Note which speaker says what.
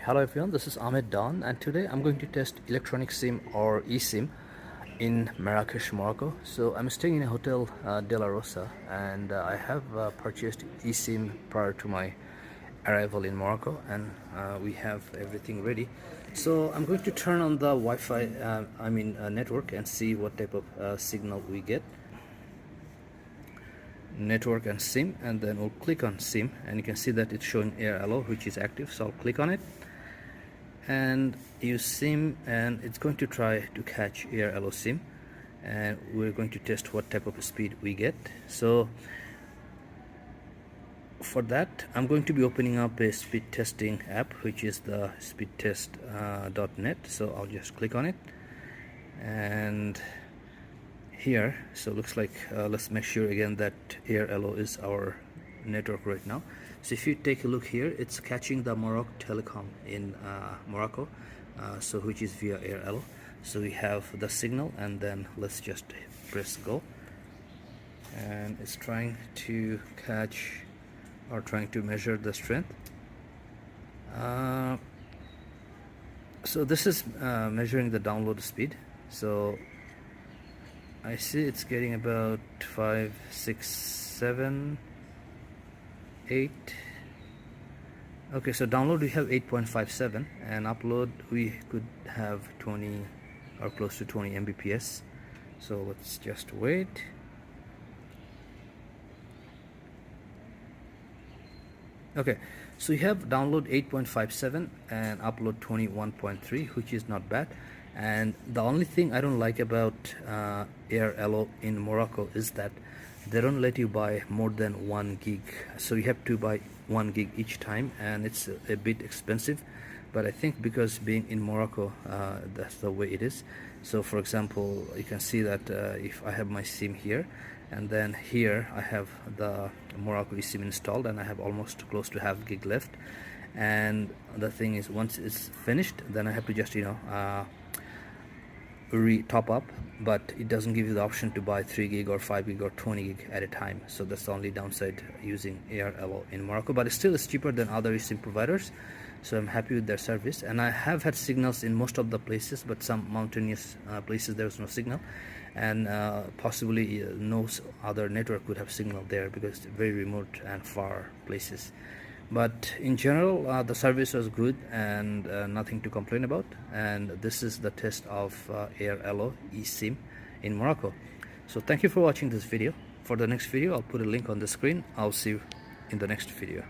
Speaker 1: Hello everyone, this is Ahmed Don, and today I'm going to test electronic SIM or eSIM in Marrakech, Morocco. So I'm staying in a hotel De La Rosa, and I have purchased eSIM prior to my arrival in Morocco, and we have everything ready. So I'm going to turn on the Wi-Fi, network, and see what type of signal we get. Network and SIM, and then we'll click on SIM, and you can see that it's showing Airalo, which is active. So I'll click on it and use SIM, and it's going to try to catch Airalo SIM, and we're going to test what type of speed we get. So for that, I'm going to be opening up a speed testing app, which is the speedtest.net. So I'll just click on it, and here, so looks like let's make sure again that Airalo is our network right now. So if you take a look here, it's catching the Morocco telecom in Morocco, so which is via Airalo. So we have the signal, and then let's just press go, and it's trying to catch or trying to measure the strength. So this is measuring the download speed. So I see it's getting about 5, 6, 7, 8. Okay, so download we have 8.57, and upload we could have 20 or close to 20 Mbps. So let's just wait. Okay, so you have download 8.57 and upload 21.3, which is not bad. And the only thing I don't like about Airalo in Morocco is that they don't let you buy more than 1 gig. So you have to buy 1 gig each time, and it's a bit expensive. But I think because being in Morocco, that's the way it is. So for example, you can see that if I have my SIM here, and then here I have the Morocco eSIM installed, and I have almost close to half gig left. And the thing is, once it's finished, then I have to just top up, but it doesn't give you the option to buy 3 gig or 5 gig or 20 gig at a time. So that's the only downside using Airalo in Morocco, but still it's cheaper than other eSIM providers. So I'm happy with their service, and I have had signals in most of the places, but some mountainous places there was no signal, and possibly no other network would have signal there because it's very remote and far places. But in general, the service was good, and nothing to complain about. And this is the test of Airalo eSIM in Morocco. So thank you for watching this video. For the next video, I'll put a link on the screen. I'll see you in the next video.